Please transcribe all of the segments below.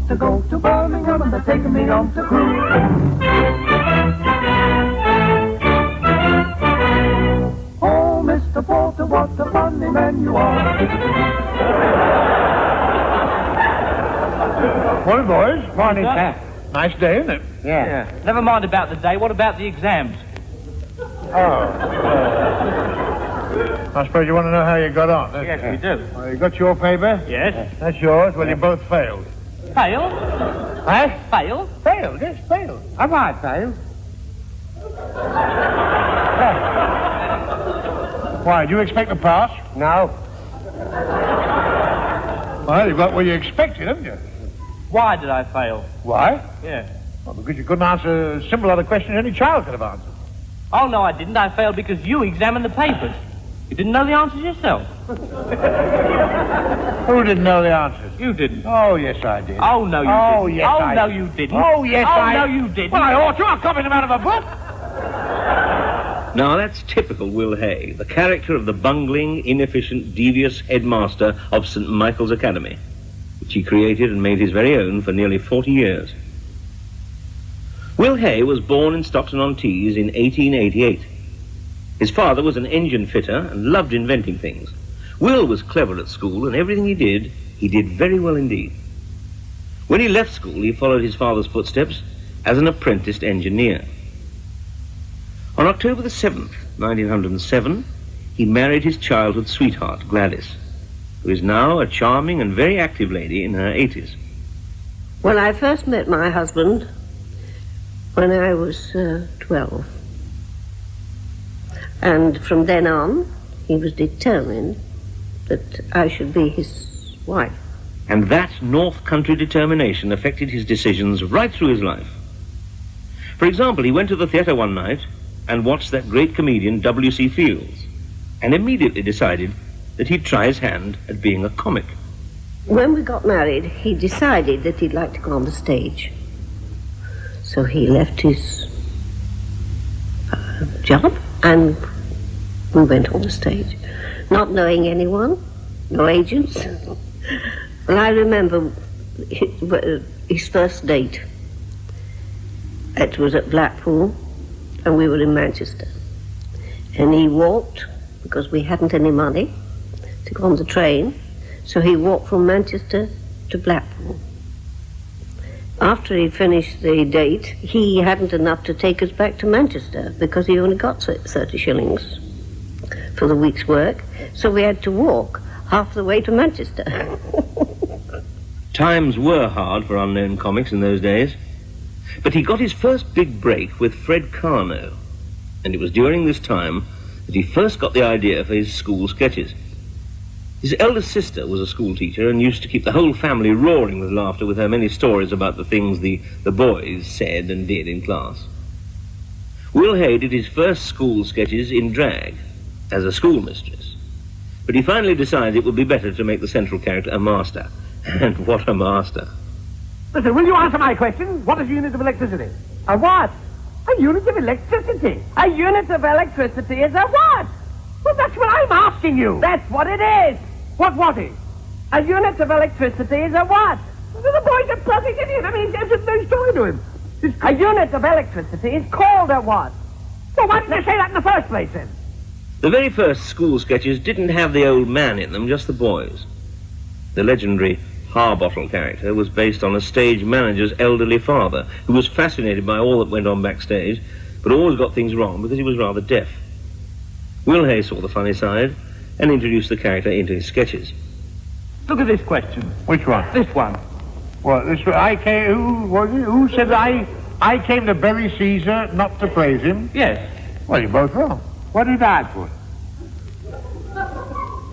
to go to Birmingham and they're taking me on to cruise. Oh, Mr. Porter, what a funny man you are. Morning, boys. Morning, sir. Nice day, isn't it? Yeah. Never mind about the day. What about the exams? I suppose you want to know how you got on, don't Yes, you? we do. Well, you got your paper? Yes. That's yours. Well, you both failed. Failed? Huh? Failed? Failed, yes, failed. Have I failed? Why, do you expect to pass? No. Well, you got what you expected, haven't you? Why did I fail? Why? Yeah. Well, because you couldn't answer a simple other question any child could have answered. Oh, no, I didn't. I failed because you examined the papers. You didn't know the answers yourself. Who didn't know the answers? You didn't. Oh, yes, I did. Oh, no, you Oh, didn't. yes, Oh, I no, did. you didn't. Oh, yes, Oh, no, you didn't. Well, I ought to. I've copied them out of a book. Now, that's typical Will Hay, the character of the bungling, inefficient, devious headmaster of St. Michael's Academy, which he created and made his very own for nearly 40 years. Will Hay was born in Stockton-on-Tees in 1888. His father was an engine fitter and loved inventing things. Will was clever at school, and everything he did very well indeed. When he left school, he followed his father's footsteps as an apprenticed engineer. On October the 7th, 1907, he married his childhood sweetheart, Gladys, who is now a charming and very active lady in her 80s. When I first met my husband, when I was 12, and from then on, he was determined that I should be his wife. And that North Country determination affected his decisions right through his life. For example, he went to the theatre one night and watched that great comedian W.C. Fields, and immediately decided that he'd try his hand at being a comic. When we got married, he decided that he'd like to go on the stage. So he left his job and we went on the stage, not knowing anyone, no agents. And I remember his first date. It was at Blackpool, and we were in Manchester. And he walked, because we hadn't any money to go on the train, so he walked from Manchester to Blackpool. After he finished the date, he hadn't enough to take us back to Manchester, because he only got 30 shillings for the week's work, so we had to walk half the way to Manchester. Times were hard for unknown comics in those days. But he got his first big break with Fred Karno, and it was during this time that he first got the idea for his school sketches. His eldest sister was a school teacher and used to keep the whole family roaring with laughter with her many stories about the things the boys said and did in class. Will Hay did his first school sketches in drag, as a schoolmistress. But he finally decided it would be better to make the central character a master. And what a master. Listen, will you answer my question? What is a unit of electricity? A what? A unit of electricity. A unit of electricity is a what? Well, that's what I'm asking you. That's what it is. What is? A unit of electricity is a what? The boy's a perfect idiot. I mean, he's talking to him. A unit of electricity is called a what? Well, why didn't you say that in the first place, then? The very first school sketches didn't have the old man in them, just the boys. The legendary Harbottle character was based on a stage manager's elderly father, who was fascinated by all that went on backstage, but always got things wrong because he was rather deaf. Will Hay saw the funny side and introduced the character into his sketches. Look at this question. Which one? This one. Well, this I came. Who said I came to bury Caesar, not to praise him? Yes. Well, you're both wrong. What did I put?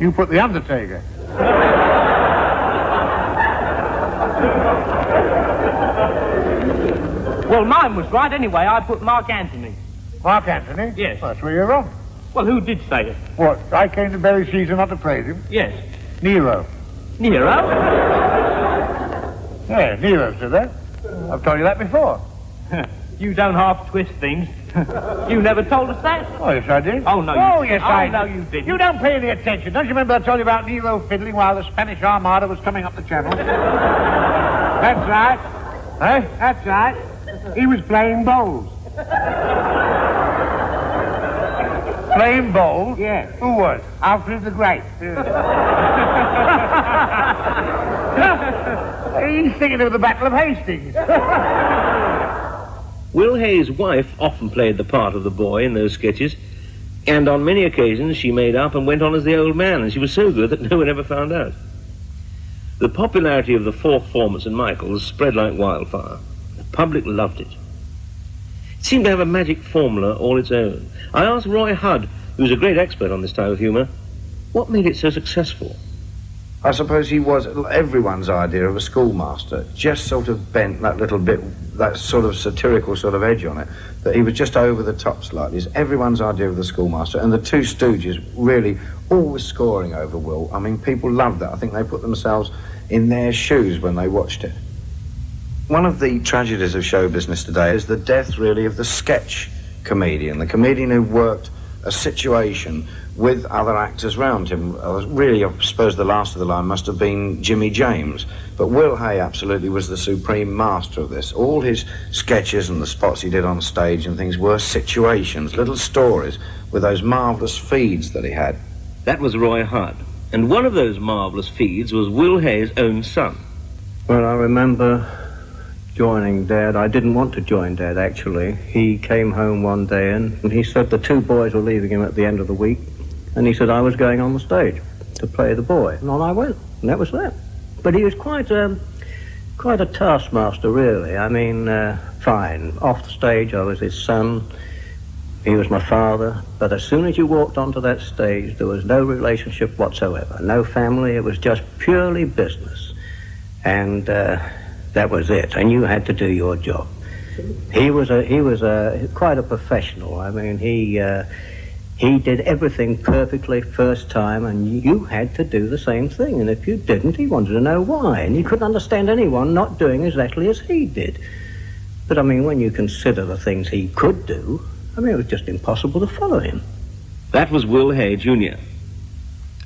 You put the Undertaker. Well, mine was right anyway. I put Mark Antony. Mark Antony? Yes. Well, that's where you're wrong. Well, who did say it? What? I came to bury Caesar, not to praise him? Yes. Nero. Nero? Yeah, Nero said that. I've told you that before. You don't half twist things. You never told us that. Oh, yes, I did. Oh, no, you Oh, didn't. yes, Oh, I no, did. you didn't. You don't pay any attention. Don't you remember I told you about Nero fiddling while the Spanish Armada was coming up the channel? That's right. Eh? That's right. He was playing bowls. Playing bowls? Yeah. Who was? Alfred the Great. He's thinking of the Battle of Hastings. Will Hay's wife often played the part of the boy in those sketches, and on many occasions she made up and went on as the old man, and she was so good that no one ever found out. The popularity of the fourth form at St. Michael's spread like wildfire. The public loved it. It seemed to have a magic formula all its own. I asked Roy Hudd, who's a great expert on this type of humour, what made it so successful? I suppose he was everyone's idea of a schoolmaster, just sort of bent that little bit, that sort of satirical sort of edge on it, that he was just over the top slightly. It's everyone's idea of the schoolmaster, and the Two Stooges really always scoring over Will. I mean, people loved that. I think they put themselves in their shoes when they watched it. One of the tragedies of show business today is the death, really, of the sketch comedian, the comedian who worked a situation with other actors round him. Really, I suppose the last of the line must have been Jimmy James, but Will Hay absolutely was the supreme master of this. All his sketches and the spots he did on stage and things were situations, little stories, with those marvellous feeds that he had. That was Roy Hudd, and one of those marvellous feeds was Will Hay's own son. Well, I remember joining Dad. I didn't want to join Dad, actually. He came home one day and he said the two boys were leaving him at the end of the week, and he said I was going on the stage to play the boy, and on I went, and that was that. But he was quite a taskmaster, really. I mean, fine. Off the stage, I was his son. He was my father. But as soon as you walked onto that stage, there was no relationship whatsoever, no family. It was just purely business, and that was it. And you had to do your job. He was quite a professional. I mean, he did everything perfectly first time, and you had to do the same thing. And if you didn't, he wanted to know why. And you couldn't understand anyone not doing exactly as he did. But, I mean, when you consider the things he could do, I mean, it was just impossible to follow him. That was Will Hay, Jr.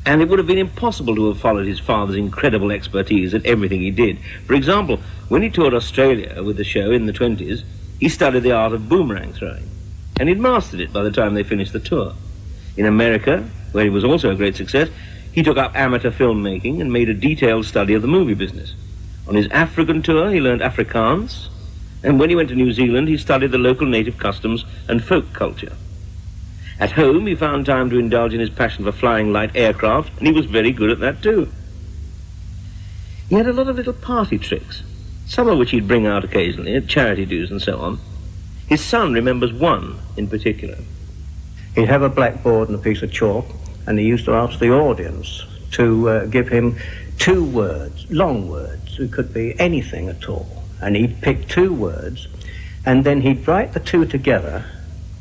And it would have been impossible to have followed his father's incredible expertise at everything he did. For example, when he toured Australia with the show in the 20s, he studied the art of boomerang throwing, and he'd mastered it by the time they finished the tour. In America, where he was also a great success, he took up amateur filmmaking and made a detailed study of the movie business. On his African tour, he learned Afrikaans, and when he went to New Zealand, he studied the local native customs and folk culture. At home, he found time to indulge in his passion for flying light aircraft, and he was very good at that too. He had a lot of little party tricks, some of which he'd bring out occasionally at charity dues and so on. His son remembers one in particular. He'd have a blackboard and a piece of chalk, and he used to ask the audience to give him 2 words, long words. It could be anything at all. And he'd pick 2 words, and then he'd write the 2 together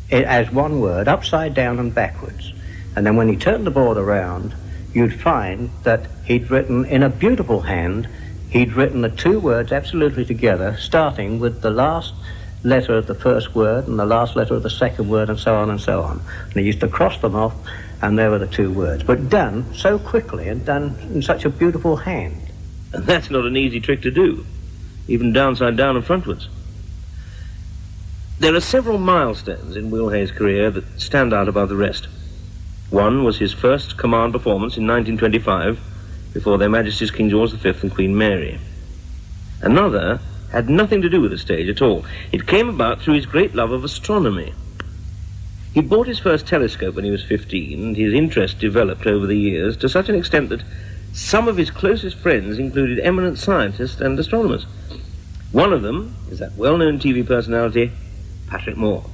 as one word, upside down and backwards. And then when he turned the board around, you'd find that he'd written in a beautiful hand, he'd written the 2 words absolutely together, starting with the last letter of the first word and the last letter of the second word, and so on and so on. And he used to cross them off, and there were the 2 words, but done so quickly and done in such a beautiful hand. And that's not an easy trick to do, even downside down and frontwards. There are several milestones in Will Hay's career that stand out above the rest. One was his first command performance in 1925 before Their Majesties King George V and Queen Mary. Another had nothing to do with the stage at all. It came about through his great love of astronomy. He bought his first telescope when he was 15, and his interest developed over the years to such an extent that some of his closest friends included eminent scientists and astronomers. One of them is that well-known TV personality, Patrick Moore.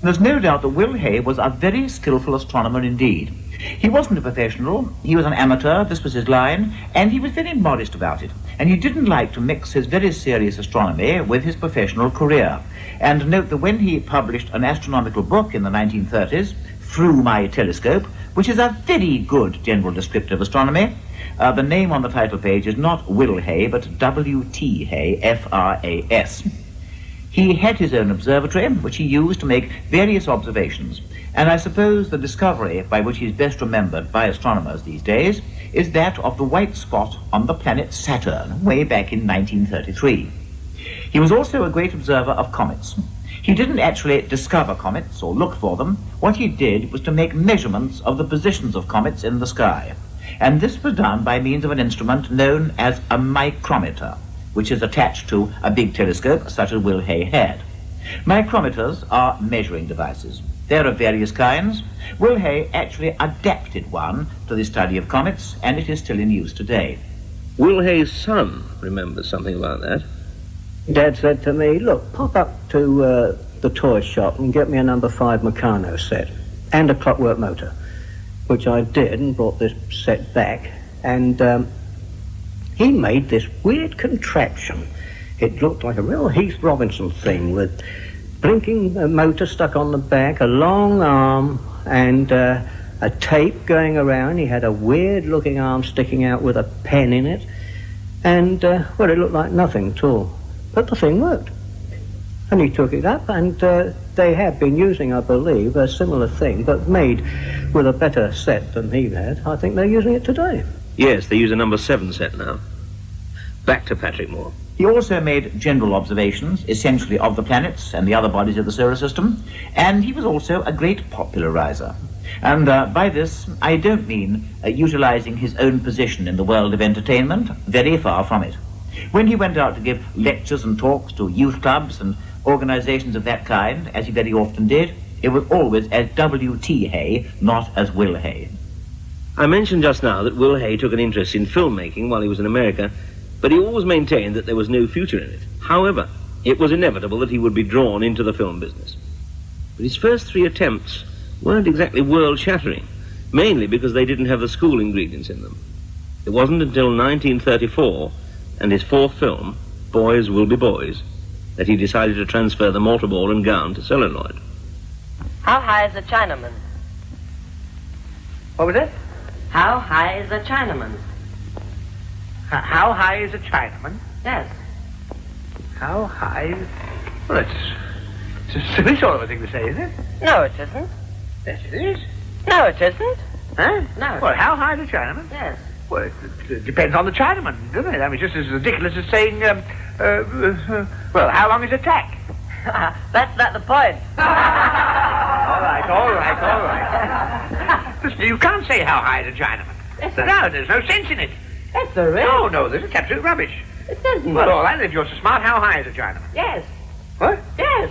There's no doubt that Will Hay was a very skillful astronomer indeed. He wasn't a professional, he was an amateur, this was his line, and he was very modest about it. And he didn't like to mix his very serious astronomy with his professional career. And note that when he published an astronomical book in the 1930s, Through My Telescope, which is a very good general description of astronomy, the name on the title page is not Will Hay, but W.T. Hay, F-R-A-S. He had his own observatory, which he used to make various observations. And I suppose the discovery by which he's best remembered by astronomers these days is that of the white spot on the planet Saturn, way back in 1933. He was also a great observer of comets. He didn't actually discover comets or look for them. What he did was to make measurements of the positions of comets in the sky. And this was done by means of an instrument known as a micrometer, which is attached to a big telescope such as Will Hay had. Micrometers are measuring devices. They're of various kinds. Will Hay actually adapted one to the study of comets, and it is still in use today. Will Hay's son remembers something about that. Dad said to me, look, pop up to the toy shop and get me a number 5 Meccano set and a clockwork motor, which I did and brought this set back. And he made this weird contraption. It looked like a real Heath Robinson thing with blinking motor stuck on the back, a long arm, and a tape going around. He had a weird-looking arm sticking out with a pen in it. And, well, it looked like nothing at all. But the thing worked. And he took it up, and they have been using, I believe, a similar thing, but made with a better set than he had. I think they're using it today. Yes, they use a number 7 set now. Back to Patrick Moore. He also made general observations, essentially of the planets and the other bodies of the solar system, and he was also a great popularizer. And by this, I don't mean utilizing his own position in the world of entertainment, very far from it. When he went out to give lectures and talks to youth clubs and organizations of that kind, as he very often did, it was always as W.T. Hay, not as Will Hay. I mentioned just now that Will Hay took an interest in filmmaking while he was in America, but he always maintained that there was no future in it. However, it was inevitable that he would be drawn into the film business. But his first 3 attempts weren't exactly world-shattering, mainly because they didn't have the school ingredients in them. It wasn't until 1934, and his 4th film, Boys Will Be Boys, that he decided to transfer the mortar ball and gown to celluloid. How high is a Chinaman? What was it? How high is a Chinaman? How high is a Chinaman? Yes. How high? Well, it's a silly sort of a thing to say, isn't it? No, it isn't. Yes, it is. No, it isn't. Huh? No. Well, how high is a Chinaman? Yes. Well, it depends on the Chinaman, doesn't it? I mean, just as ridiculous as saying, well, how long is a tack? That's not the point. All right. Listen, you can't say how high is a Chinaman. Yes, No, there's no sense in it. Yes, there is. No, there's absolute rubbish. It isn't. Well, all right, if you're so smart, how high is a Chinaman? Yes. What? Yes.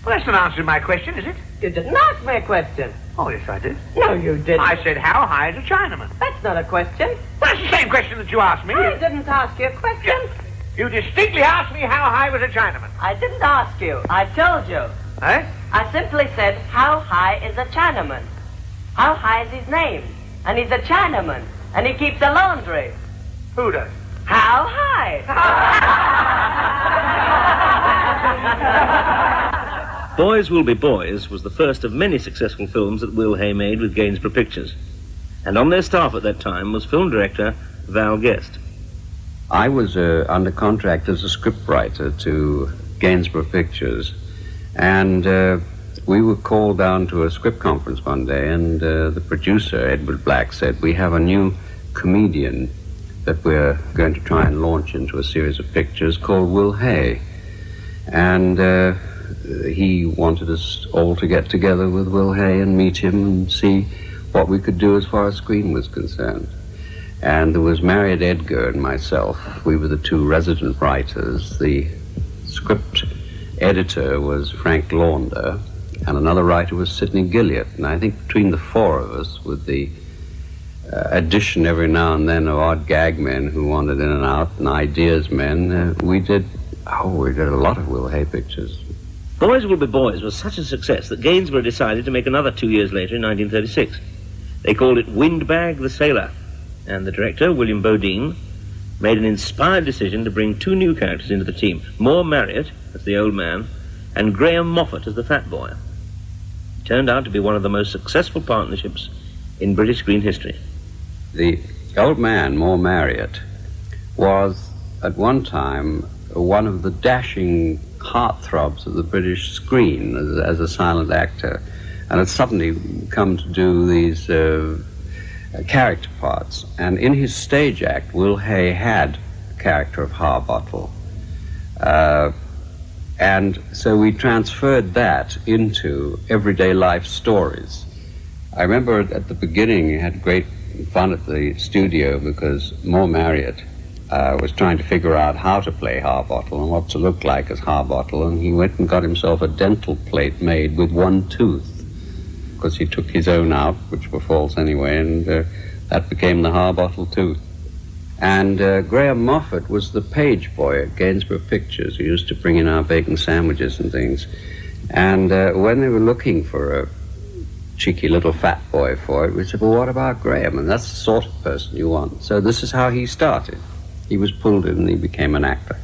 Well, that's not answering my question, is it? You didn't ask me a question. Oh, yes, I did. No, you didn't. I said, how high is a Chinaman? That's not a question. Well, that's the same question that you asked me. I didn't ask you a question. You distinctly asked me how high was a Chinaman. I didn't ask you. I told you. Eh? I simply said, how high is a Chinaman? How high is his name? And he's a Chinaman. And he keeps a laundry. Who does? How high? Boys Will Be Boys was the first of many successful films that Will Hay made with Gainsborough Pictures. And on their staff at that time was film director Val Guest. I was under contract as a scriptwriter to Gainsborough Pictures, and we were called down to a script conference one day, and the producer, Edward Black, said, we have a new comedian that we're going to try and launch into a series of pictures called Will Hay. And he wanted us all to get together with Will Hay and meet him and see what we could do as far as screen was concerned. And there was Marriott Edgar and myself. We were the 2 resident writers. The script editor was Frank Launder, and another writer was Sidney Gilliott. And I think between the 4 of us, with the addition every now and then of odd gag men who wandered in and out, and ideas men, we did a lot of Will Hay pictures. Boys Will Be Boys was such a success that Gainsborough decided to make another 2 years later in 1936. They called it Windbag the Sailor, and the director, William Bodine, made an inspired decision to bring 2 new characters into the team, Moore Marriott as the old man, and Graham Moffat as the fat boy. It turned out to be one of the most successful partnerships in British screen history. The old man, Moore Marriott, was at one time one of the dashing heartthrobs of the British screen as a silent actor, and had suddenly come to do these character parts. And in his stage act, Will Hay had the character of Harbottle. And so we transferred that into everyday life stories. I remember at the beginning he had great fun at the studio because Moore Marriott was trying to figure out how to play Harbottle and what to look like as Harbottle, and he went and got himself a dental plate made with one tooth, because he took his own out, which were false anyway, and that became the Harbottle tooth. And Graham Moffat was the page boy at Gainsborough Pictures, who used to bring in our bacon sandwiches and things. And when they were looking for a cheeky little fat boy for it, we said, well, what about Graham? And that's the sort of person you want. So this is how he started. He was pulled in and he became an actor.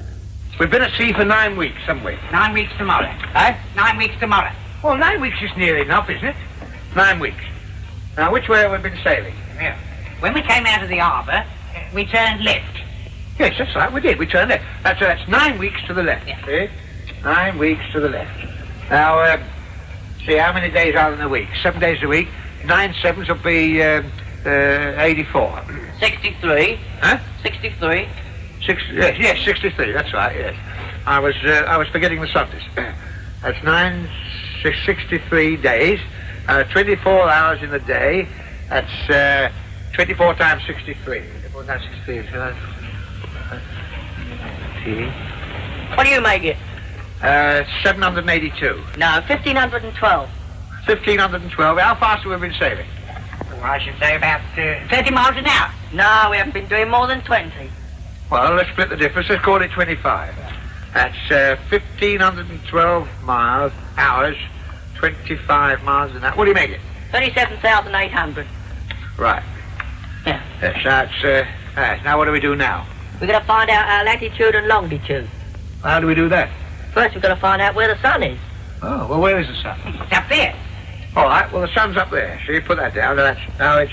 We've been at sea for 9 weeks, haven't we? 9 weeks tomorrow. Eh? 9 weeks tomorrow. Well, 9 weeks is near enough, isn't it? 9 weeks. Now, which way have we been sailing? Yeah. When we came out of the harbour, we turned left. Yes, that's right, we did. We turned left. That's 9 weeks to the left. Yeah. See? 9 weeks to the left. Now, see, how many days are in a week? 7 days a week. 9 sevens will be 84. 63. Huh? 63. Yes, 63. That's right. Yes, I was forgetting the Sundays. That's 63 days. 24 hours in a day. That's 24 times 63. 24 times 63. What do you make it? 782. No, 1512. 1512. How fast have we been sailing? Well, I should say about 30 miles an hour. No, we haven't been doing more than 20. Well, let's split the difference. Let's call it 25. That's 1,512 hours, 25 miles an hour. What do you make it? 37,800. Right. Yeah. That's now what do we do now? We've got to find out our latitude and longitude. How do we do that? First, we've got to find out where the sun is. Oh, well, where is the sun? It's up there. All right, well, the sun's up there. So you put that down. Now it's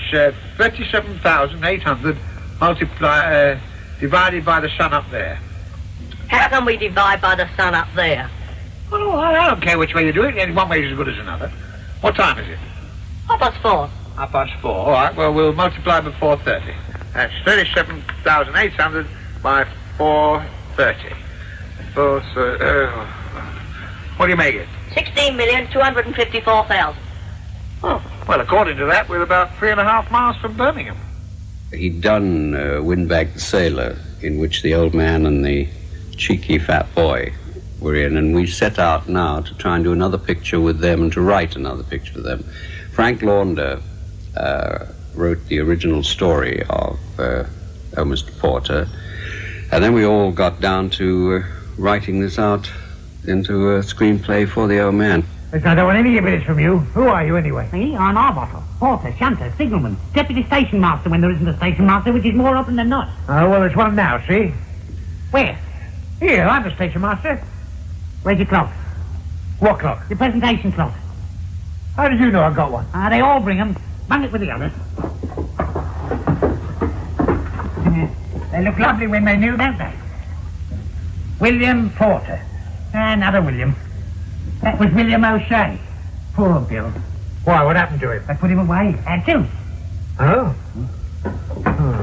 37,800 divided by the sun up there. How can we divide by the sun up there? Well, I don't care which way you do it. One way is as good as another. What time is it? 4:30. 4:30. All right, well, we'll multiply by 4:30. That's 37,800 by 4:30. What do you make it? 16,254,000. Oh, well, according to that, we're about 3.5 miles from Birmingham. He'd done Windbag the Sailor, in which the old man and the cheeky fat boy were in, and we set out now to try and do another picture with them and to write another picture for them. Frank Launder wrote the original story of Oh, Mr. Porter, and then we all got down to writing this out into a screenplay for the old man. I don't want any evidence from you. Who are you, anyway? Me? I'm Harbottle. Porter, shunter, signalman, deputy station master when there isn't a station master, which is more often than not. Oh, well, there's one now, see? Where? Here, I'm the station master. Where's your clock? What clock? Your presentation clock. How did you know I got one? They all bring them. Bung it with the others. They look lovely when they're new, don't they? William Porter. Another William. That was William O'Shea. Poor Bill. Why, what happened to him? They put him away. Had to. Oh?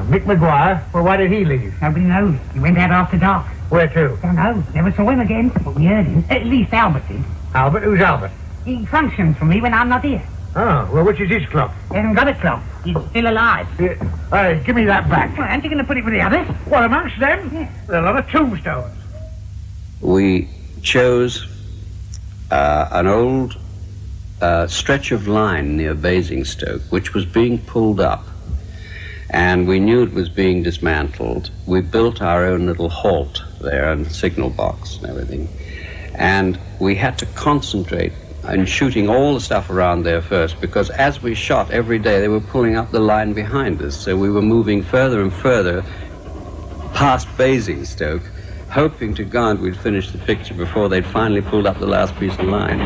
Mick Maguire? Well, why did he leave? Nobody knows. He went out after dark. Where to? Don't know. Never saw him again. But we heard him. At least Albert did. Albert? Who's Albert? He functions for me when I'm not here. Oh, well, which is his clock? He hasn't got a clock. He's still alive. Hey, give me that back. Well, aren't you going to put it with the others? What, amongst them? Yeah. There are a lot of tombstones. We chose an old stretch of line near Basingstoke, which was being pulled up, and we knew it was being dismantled. We built our own little halt there and signal box and everything, and we had to concentrate on shooting all the stuff around there first, because as we shot every day they were pulling up the line behind us, so we were moving further and further past Basingstoke, hoping to God we'd finish the picture before they'd finally pulled up the last piece of line.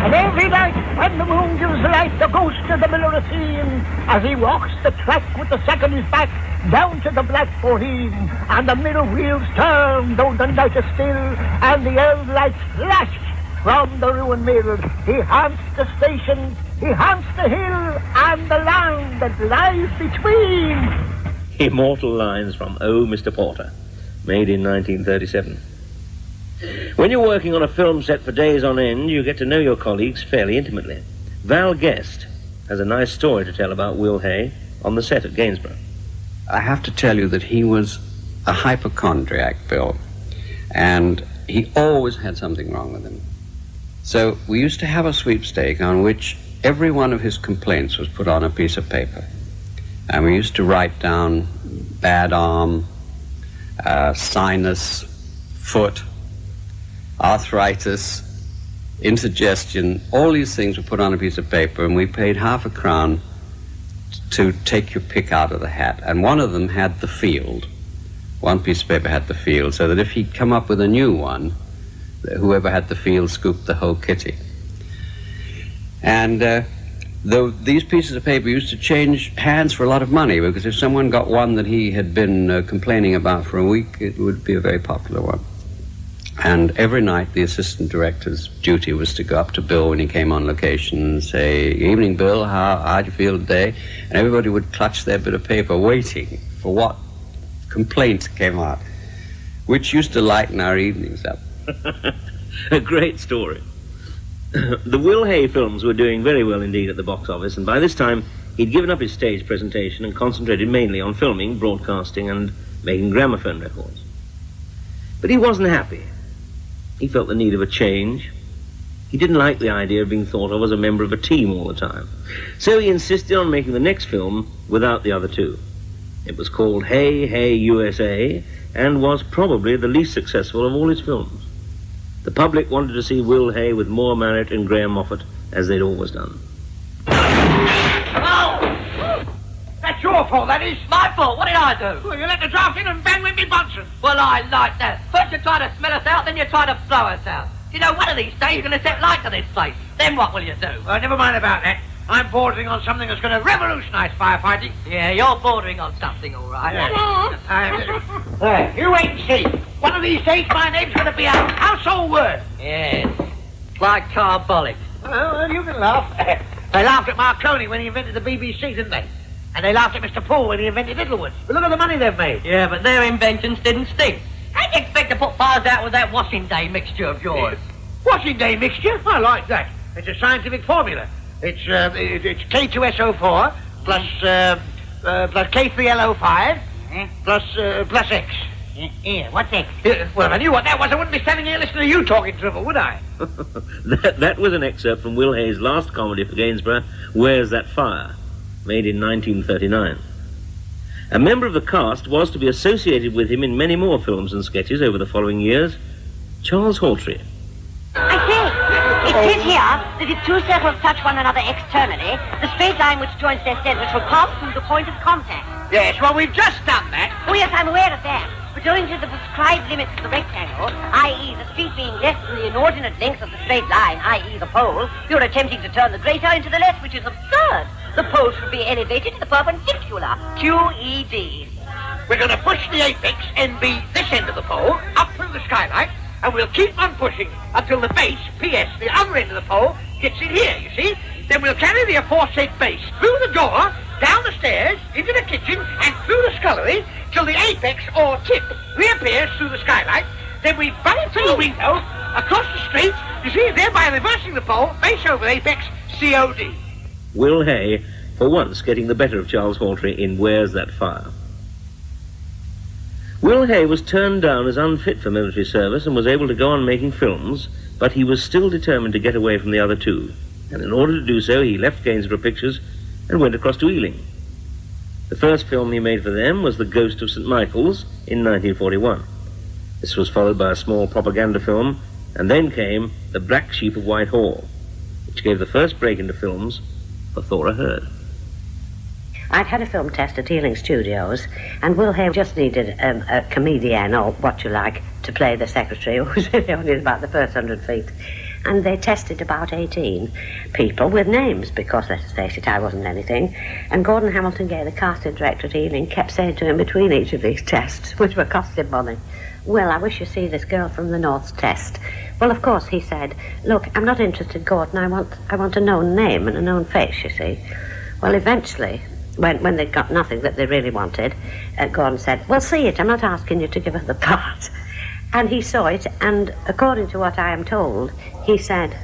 And every night when the moon gives the light, the ghost of the miller is seen as he walks the track with the sack on his back down to the Black 14. And the middle wheels turn, though the night is still, and the early lights flash from the ruined mill. He haunts the station He haunts the hill and the land that lies between. Immortal lines from Oh, Mr. Porter, made in 1937. When you're working on a film set for days on end, you get to know your colleagues fairly intimately. Val Guest has a nice story to tell about Will Hay on the set at Gainsborough. I have to tell you that he was a hypochondriac, Bill, and he always had something wrong with him. So we used to have a sweepstake on which every one of his complaints was put on a piece of paper. And we used to write down bad arm, sinus, foot, arthritis, indigestion. All these things were put on a piece of paper, and we paid ½ a crown to take your pick out of the hat. And one of them had the field. One piece of paper had the field, so that if he'd come up with a new one, whoever had the field scooped the whole kitty. And though these pieces of paper used to change hands for a lot of money, because if someone got one that he had been complaining about for a week, it would be a very popular one. And every night the assistant director's duty was to go up to Bill when he came on location and say, "Evening, Bill, how'd you feel today?" And everybody would clutch their bit of paper waiting for what complaint came out, which used to lighten our evenings up. A great story. The Will Hay films were doing very well indeed at the box office, and by this time he'd given up his stage presentation and concentrated mainly on filming, broadcasting, and making gramophone records. But he wasn't happy. He felt the need of a change. He didn't like the idea of being thought of as a member of a team all the time. So he insisted on making the next film without the other two. It was called Hey, Hey, USA, and was probably the least successful of all his films. The public wanted to see Will Hay with more merit and Graham Moffat, as they'd always done. Oh! That's your fault, that is. My fault? What did I do? Well, you let the draft in and bang with me Bunsen. Well, I like that. First you try to smell us out, then you try to blow us out. You know, one of these days you're going to set light to this place. Then what will you do? Well, never mind about that. I'm bordering on something that's going to revolutionize firefighting. Yeah, you're bordering on something, all right. You wait and see. One of these days my name's going to be a household word. Yes, like carbolic. Well, you can laugh. They laughed at Marconi when he invented the BBC, didn't they? And they laughed at Mr. Paul when he invented Littlewood. But look at the money they've made. Yeah, but their inventions didn't stick. How'd you expect to put fires out with that washing day mixture of yours? Washing day mixture? I like that. It's a scientific formula. It's K2SO4 plus K3LO5 plus X. Yeah, what's X? Well, if I knew what that was, I wouldn't be standing here listening to you talking drivel, would I? That was an excerpt from Will Hay's last comedy for Gainsborough, Where's That Fire?, made in 1939. A member of the cast was to be associated with him in many more films and sketches over the following years, Charles Hawtrey. I say, it says here that if two circles touch one another externally, the straight line which joins their centers will pass through the point of contact. Yes, well, we've just done that. Oh, yes, I'm aware of that. But owing to the prescribed limits of the rectangle, i.e. the street being less than the inordinate length of the straight line, i.e. the pole, you're attempting to turn the greater into the less, which is absurd. The pole should be elevated to the perpendicular, QED. We're going to push the apex, NB, this end of the pole, up through the skylight, and we'll keep on pushing until the base, PS, the other end of the pole, gets in here, you see? Then we'll carry the aforesaid base through the door, down the stairs, into the kitchen, and through the scullery, till the apex, or tip, reappears through the skylight. Then we butt it through the window, across the street, you see, thereby reversing the pole, base over apex, COD. Will Hay, for once, getting the better of Charles Hawtrey in Where's That Fire? Will Hay was turned down as unfit for military service and was able to go on making films, but he was still determined to get away from the other two. And in order to do so, he left Gainsborough Pictures and went across to Ealing. The first film he made for them was The Ghost of St. Michael's in 1941. This was followed by a small propaganda film, and then came The Black Sheep of Whitehall, which gave the first break into films for Thora Hird. I'd had a film test at Ealing Studios, and Will Hay just needed a comedian, or what you like, to play the secretary, who was really only about the first 100 feet. and they tested about 18 people with names, because, let's face it, I wasn't anything. And Gordon Hamilton Gay, the casting director at Ealing, kept saying to him between each of these tests, which were costing money, "Well, I wish you'd see this girl from the North's test." Well, of course, he said, "Look, I'm not interested, Gordon. I want a known name and a known face, you see." Well, eventually, when they'd got nothing that they really wanted, Gordon said, "Well, see it. I'm not asking you to give her the part." And he saw it, and according to what I am told, he said,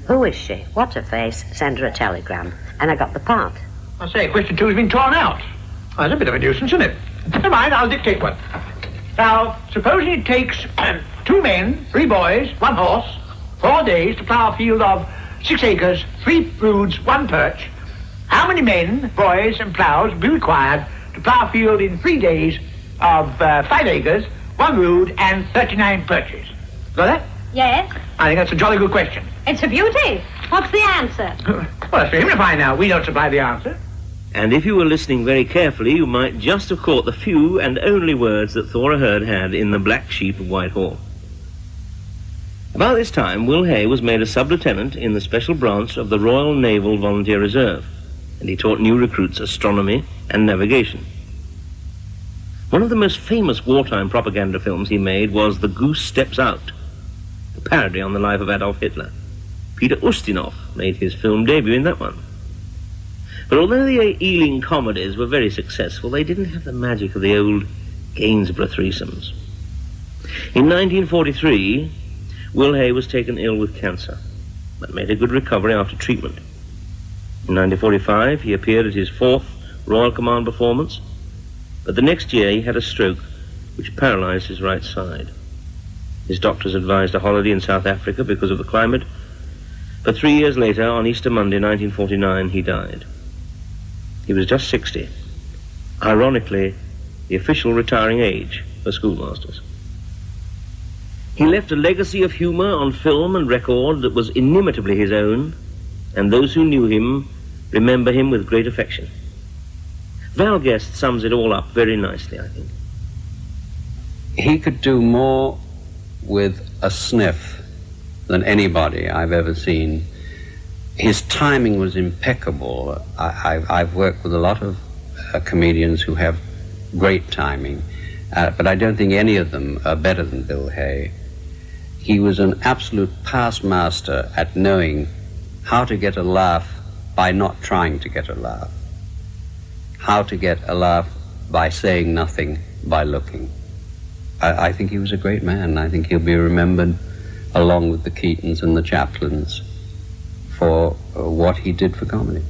"Who is she? What a face. Send her a telegram." And I got the part. I say, question 2 has been torn out. Oh, that's a bit of a nuisance, isn't it? Never mind, I'll dictate one. Now, supposing it takes 2 men, 3 boys, 1 horse, 4 days to plough a field of 6 acres, 3 broods, 1 perch. How many men, boys, and ploughs will be required to plough a field in 3 days of 5 acres, 1 rood, and 39 perches? Got that? Yes? I think that's a jolly good question. It's a beauty. What's the answer? Well, that's for him to find out. We don't supply the answer. And if you were listening very carefully, you might just have caught the few and only words that Thora Hird had in The Black Sheep of Whitehall. About this time, Will Hay was made a sub-lieutenant in the special branch of the Royal Naval Volunteer Reserve, and he taught new recruits astronomy and navigation. One of the most famous wartime propaganda films he made was The Goose Steps Out, a parody on the life of Adolf Hitler. Peter Ustinov made his film debut in that one. But although the Ealing comedies were very successful, they didn't have the magic of the old Gainsborough threesomes. In 1943, Will Hay was taken ill with cancer, but made a good recovery after treatment. In 1945, he appeared at his 4th Royal Command performance, but the next year he had a stroke which paralyzed his right side. His doctors advised a holiday in South Africa because of the climate, but 3 years later, on Easter Monday 1949, he died. He was just 60, ironically, the official retiring age for schoolmasters. He left a legacy of humor on film and record that was inimitably his own, and those who knew him remember him with great affection. Val Guest sums it all up very nicely, I think. He could do more with a sniff than anybody I've ever seen. His timing was impeccable. I've worked with a lot of comedians who have great timing, but I don't think any of them are better than Bill Hay. He was an absolute past master at knowing how to get a laugh by not trying to get a laugh, how to get a laugh by saying nothing, by looking. I think he was a great man. I think he'll be remembered, along with the Keatons and the Chaplins, for what he did for comedy.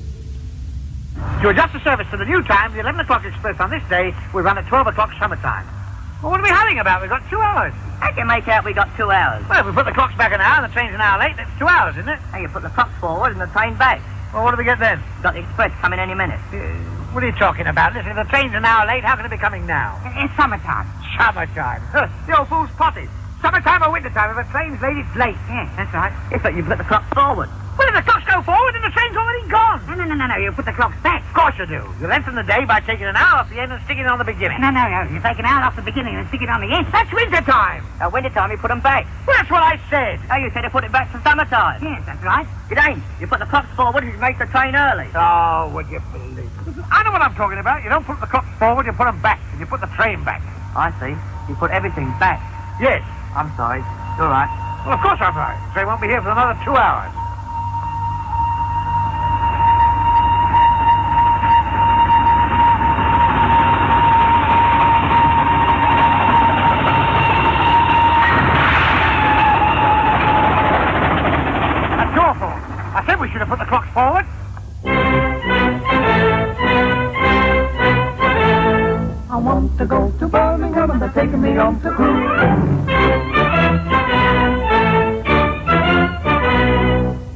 To adjust the service to the new time, the 11 o'clock express on this day will run at 12 o'clock summertime. Well, what are we hurrying about? We've got 2 hours. I can make out we got 2 hours. Well, if we put the clocks back an hour and the train's an hour late, that's 2 hours, isn't it? And you put the clocks forward and the train back. Well, what do we get then? Got the express coming any minute. What are you talking about? Listen, if the train's an hour late, how can it be coming now? It's summertime. Summertime. The old fool's potted. Summertime or wintertime, if a train's late, it's late. Yeah, that's right. It's like you put the clocks forward. Well, if the clocks go forward, then the train's already gone. No. You put the clocks back. Of course you do. You lengthen the day by taking an hour off the end and sticking it on the beginning. No. You take an hour off the beginning and stick it on the end. That's wintertime. Wintertime, you put them back. Well, that's what I said. Oh, you said to put it back to summertime. Yes, that's right. It ain't. You put the clocks forward, which makes the train early. Oh, would you believe? I know what I'm talking about. You don't put the clocks forward, you put them back, and you put the train back. I see. You put everything back. Yes. I'm sorry. You're right. Well, of course I'm right. The train won't be here for another 2 hours. That's awful. I said we should have put the clocks forward. I want to go to Birmingham and they're taking me on the cruise.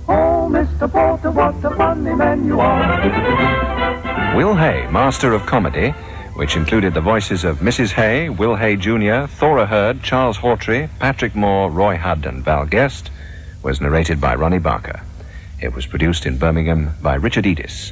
Oh, Mr. Porter, what a funny man you are. Will Hay, Master of Comedy, which included the voices of Mrs. Hay, Will Hay Jr., Thora Hird, Charles Hawtrey, Patrick Moore, Roy Hudd and Val Guest, was narrated by Ronnie Barker. It was produced in Birmingham by Richard Edis.